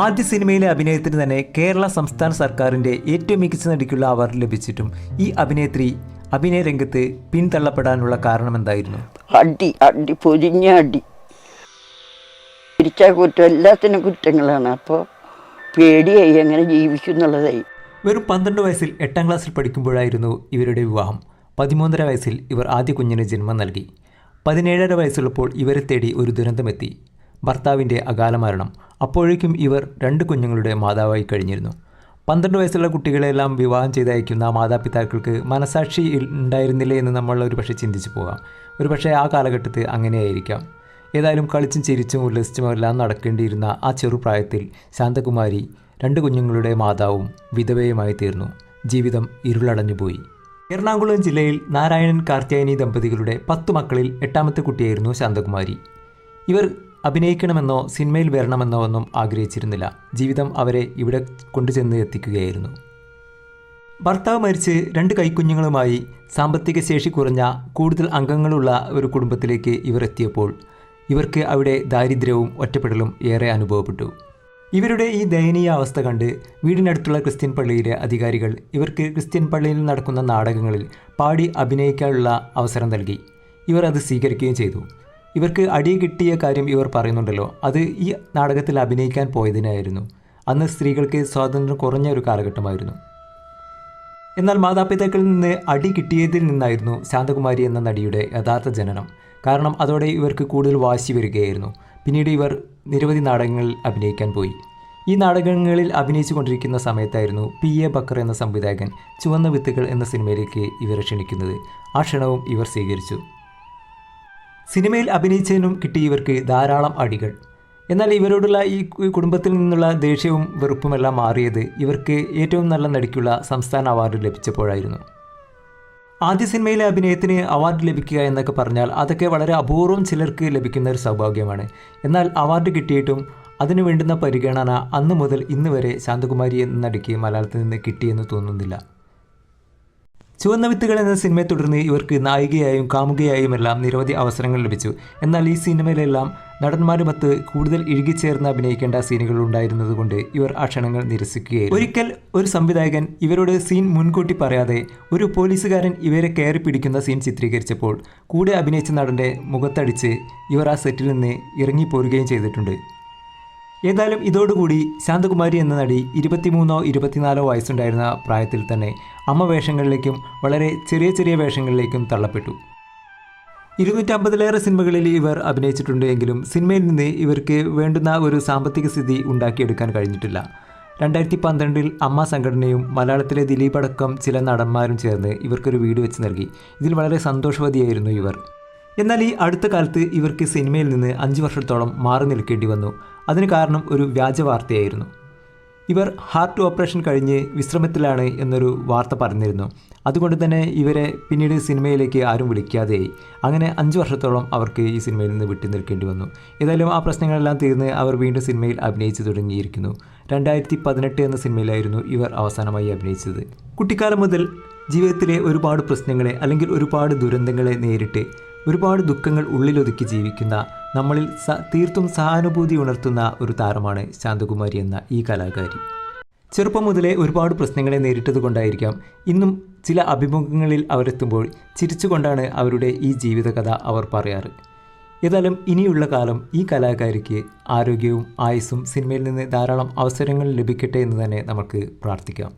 ആദ്യ സിനിമയിലെ അഭിനയത്തിന് തന്നെ കേരള സംസ്ഥാന സർക്കാരിൻ്റെ ഏറ്റവും മികച്ച നടിക്കുള്ള അവാർഡ് ലഭിച്ചിട്ടും ഈ അഭിനേത്രി അഭിനയ രംഗത്ത് പിന്തള്ളപ്പെടാനുള്ള കാരണമെന്തായിരുന്നു? അടി പൊരിഞ്ഞ അടി, തിരിച്ച കുറ്റം, എല്ലാത്തിനും കുറ്റങ്ങളാണ്. അപ്പോൾ പേടിയായി എങ്ങനെ ജീവിക്കും എന്നുള്ളതായി. വെറും 12 വയസ്സിൽ 8ാം ക്ലാസ്സിൽ പഠിക്കുമ്പോഴായിരുന്നു ഇവരുടെ വിവാഹം. 13.5 വയസ്സിൽ ഇവർ ആദ്യ കുഞ്ഞിന് ജന്മം നൽകി. 17.5 വയസ്സുള്ളപ്പോൾ ഇവരെ തേടി ഒരു ദുരന്തമെത്തി, ഭർത്താവിൻ്റെ അകാല മരണം. അപ്പോഴേക്കും ഇവർ 2 കുഞ്ഞുങ്ങളുടെ മാതാവായി കഴിഞ്ഞിരുന്നു. 12 വയസ്സുള്ള കുട്ടികളെല്ലാം വിവാഹം ചെയ്തയക്കുന്ന മാതാപിതാക്കൾക്ക് മനസാക്ഷി ഉണ്ടായിരുന്നില്ലേ എന്ന് നമ്മൾ ഒരു പക്ഷേ ചിന്തിച്ചു പോകാം. ഒരു പക്ഷേ ആ കാലഘട്ടത്തിൽ അങ്ങനെയായിരിക്കാം. ഏതായാലും കളിച്ചും ചിരിച്ചും ഉല്ലസിച്ചും എല്ലാം നടക്കേണ്ടിയിരുന്ന ആ ചെറുപ്രായത്തിൽ ശാന്തകുമാരി 2 കുഞ്ഞുങ്ങളുടെ മാതാവും വിധവയുമായി തീർന്നു. ജീവിതം ഇരുളടഞ്ഞുപോയി. എറണാകുളം ജില്ലയിൽ നാരായണൻ കാർത്യായനി ദമ്പതികളുടെ 10 മക്കളിൽ 8ാമത്തെ കുട്ടിയായിരുന്നു ശാന്തകുമാരി. ഇവർ അഭിനയിക്കണമെന്നോ സിനിമയിൽ വരണമെന്നോ ഒന്നും ആഗ്രഹിച്ചിരുന്നില്ല. ജീവിതം അവരെ ഇവിടെ കൊണ്ടുചെന്ന് എത്തിക്കുകയായിരുന്നു. ഭർത്താവ് മരിച്ച് 2 കൈക്കുഞ്ഞുങ്ങളുമായി സാമ്പത്തിക ശേഷി കുറഞ്ഞ കൂടുതൽ അംഗങ്ങളുള്ള ഒരു കുടുംബത്തിലേക്ക് ഇവർ എത്തിയപ്പോൾ ഇവർക്ക് അവിടെ ദാരിദ്ര്യവും ഒറ്റപ്പെടലും ഏറെ അനുഭവപ്പെട്ടു. ഇവരുടെ ഈ ദയനീയ അവസ്ഥ കണ്ട് വീടിനടുത്തുള്ള ക്രിസ്ത്യൻ പള്ളിയിലെ അധികാരികൾ ഇവർക്ക് ക്രിസ്ത്യൻ പള്ളിയിൽ നടക്കുന്ന നാടകങ്ങളിൽ പാടി അഭിനയിക്കാനുള്ള അവസരം നൽകി. ഇവർ അത് സ്വീകരിക്കുകയും ചെയ്തു. ഇവർക്ക് അടി കിട്ടിയ കാര്യം ഇവർ പറയുന്നുണ്ടല്ലോ, അത് ഈ നാടകത്തിൽ അഭിനയിക്കാൻ പോയതിനായിരുന്നു. അന്ന് സ്ത്രീകൾക്ക് സ്വാതന്ത്ര്യം കുറഞ്ഞ ഒരു കാലഘട്ടമായിരുന്നു. എന്നാൽ മാതാപിതാക്കളിൽ നിന്ന് അടി കിട്ടിയതിൽ നിന്നായിരുന്നു ശാന്തകുമാരി എന്ന നടിയുടെ യഥാർത്ഥ ജനനം. കാരണം അതോടെ ഇവർക്ക് കൂടുതൽ വാശി വരികയായിരുന്നു. പിന്നീട് ഇവർ നിരവധി നാടകങ്ങളിൽ അഭിനയിക്കാൻ പോയി. ഈ നാടകങ്ങളിൽ അഭിനയിച്ചു കൊണ്ടിരിക്കുന്ന സമയത്തായിരുന്നു P.A. ബക്കർ എന്ന സംവിധായകൻ ചുവന്ന വിത്തുകൾ എന്ന സിനിമയിലേക്ക് ഇവരെ ക്ഷണിക്കുന്നത്. ആ ക്ഷണവും ഇവർ സ്വീകരിച്ചു. സിനിമയിൽ അഭിനയിച്ചതിനും കിട്ടി ഇവർക്ക് ധാരാളം അടികൾ. എന്നാൽ ഇവരോടുള്ള ഈ കുടുംബത്തിൽ നിന്നുള്ള ദേഷ്യവും വെറുപ്പുമെല്ലാം മാറിയത് ഇവർക്ക് ഏറ്റവും നല്ല നടിക്കുള്ള സംസ്ഥാന അവാർഡ് ലഭിച്ചപ്പോഴായിരുന്നു. ആദ്യ സിനിമയിലെ അഭിനയത്തിന് അവാർഡ് ലഭിക്കുക എന്നൊക്കെ പറഞ്ഞാൽ അതൊക്കെ വളരെ അപൂർവം ചിലർക്ക് ലഭിക്കുന്ന ഒരു സൗഭാഗ്യമാണ്. എന്നാൽ അവാർഡ് കിട്ടിയിട്ടും അതിനു വേണ്ടുന്ന പരിഗണന അന്നു മുതൽ ഇന്ന് വരെ ശാന്തകുമാരി എന്ന നടിക്ക് മലയാളത്തിൽ നിന്ന് കിട്ടിയെന്ന് തോന്നുന്നില്ല. ചുവന്ന വിത്തുകൾ എന്ന സിനിമയെ തുടർന്ന് ഇവർക്ക് നായികയായും കാമുകയായും എല്ലാം നിരവധി അവസരങ്ങൾ ലഭിച്ചു. എന്നാൽ ഈ സിനിമയിലെല്ലാം നടന്മാരുമൊത്ത് കൂടുതൽ ഇഴുകിച്ചേർന്ന് അഭിനയിക്കേണ്ട സീനുകൾ ഉണ്ടായിരുന്നതുകൊണ്ട് ഇവർ ആ ക്ഷണങ്ങൾ നിരസിക്കുകയായിരുന്നു. ഒരിക്കൽ ഒരു സംവിധായകൻ ഇവരോട് സീൻ മുൻകൂട്ടി പറയാതെ ഒരു പോലീസുകാരൻ ഇവരെ കയറി പിടിക്കുന്ന സീൻ ചിത്രീകരിച്ചപ്പോൾ കൂടെ അഭിനയിച്ച നടൻ്റെ മുഖത്തടിച്ച് ഇവർ ആ സെറ്റിൽ നിന്ന് ഇറങ്ങിപ്പോരുകയും ചെയ്തിട്ടുണ്ട്. ഏതായാലും ഇതോടുകൂടി ശാന്തകുമാരി എന്ന നടി 23-24 വയസ്സുണ്ടായിരുന്ന പ്രായത്തിൽ തന്നെ അമ്മ വേഷങ്ങളിലേക്കും വളരെ ചെറിയ ചെറിയ വേഷങ്ങളിലേക്കും തള്ളപ്പെട്ടു. 250-ലേറെ സിനിമകളിൽ ഇവർ അഭിനയിച്ചിട്ടുണ്ട്. എങ്കിലും സിനിമയിൽ നിന്ന് ഇവർക്ക് വേണ്ടുന്ന ഒരു സാമ്പത്തിക സ്ഥിതി ഉണ്ടാക്കിയെടുക്കാൻ കഴിഞ്ഞിട്ടില്ല. 2012-ൽ അമ്മ സംഘടനയും മലയാളത്തിലെ ദിലീപ് അടക്കം ചില നടന്മാരും ചേർന്ന് ഇവർക്കൊരു വീട് വെച്ച് നൽകി. ഇതിൽ വളരെ സന്തോഷവതിയായിരുന്നു ഇവർ. എന്നാൽ ഈ അടുത്ത കാലത്ത് ഇവർക്ക് സിനിമയിൽ നിന്ന് 5 വർഷത്തോളം മാറി നിൽക്കേണ്ടി വന്നു. അതിന് കാരണം ഒരു വ്യാജ വാർത്തയായിരുന്നു. ഇവർ ഹാർട്ട് ഓപ്പറേഷൻ കഴിഞ്ഞ് വിശ്രമത്തിലാണ് എന്നൊരു വാർത്ത പറഞ്ഞിരുന്നു. അതുകൊണ്ട് തന്നെ ഇവരെ പിന്നീട് സിനിമയിലേക്ക് ആരും വിളിക്കാതെയായി. അങ്ങനെ 5 വർഷത്തോളം അവർക്ക് ഈ സിനിമയിൽ നിന്ന് വിട്ടു നിൽക്കേണ്ടി വന്നു. ഏതായാലും ആ പ്രശ്നങ്ങളെല്ലാം തീർന്ന് അവർ വീണ്ടും സിനിമയിൽ അഭിനയിച്ചു തുടങ്ങിയിരിക്കുന്നു. 2018 എന്ന സിനിമയിലായിരുന്നു ഇവർ അവസാനമായി അഭിനയിച്ചത്. കുട്ടിക്കാലം മുതൽ ജീവിതത്തിലെ ഒരുപാട് പ്രശ്നങ്ങളെ അല്ലെങ്കിൽ ഒരുപാട് ദുരന്തങ്ങളെ നേരിട്ട് ഒരുപാട് ദുഃഖങ്ങൾ ഉള്ളിലൊതുക്കി ജീവിക്കുന്ന നമ്മളിൽ തീർത്തും സഹാനുഭൂതി ഉണർത്തുന്ന ഒരു താരമാണ് ശാന്തകുമാരി എന്ന ഈ കലാകാരി. ചെറുപ്പം മുതലേ ഒരുപാട് പ്രശ്നങ്ങളെ നേരിട്ടത് കൊണ്ടായിരിക്കാം ഇന്നും ചില അഭിമുഖങ്ങളിൽ അവരെത്തുമ്പോൾ ചിരിച്ചുകൊണ്ടാണ് അവരുടെ ഈ ജീവിതകഥ അവർ പറയാറ്. ഏതായാലും ഇനിയുള്ള കാലം ഈ കലാകാരിക്ക് ആരോഗ്യവും ആയുസ്സും സിനിമയിൽ നിന്ന് ധാരാളം അവസരങ്ങൾ ലഭിക്കട്ടെ എന്ന് തന്നെ നമുക്ക് പ്രാർത്ഥിക്കാം.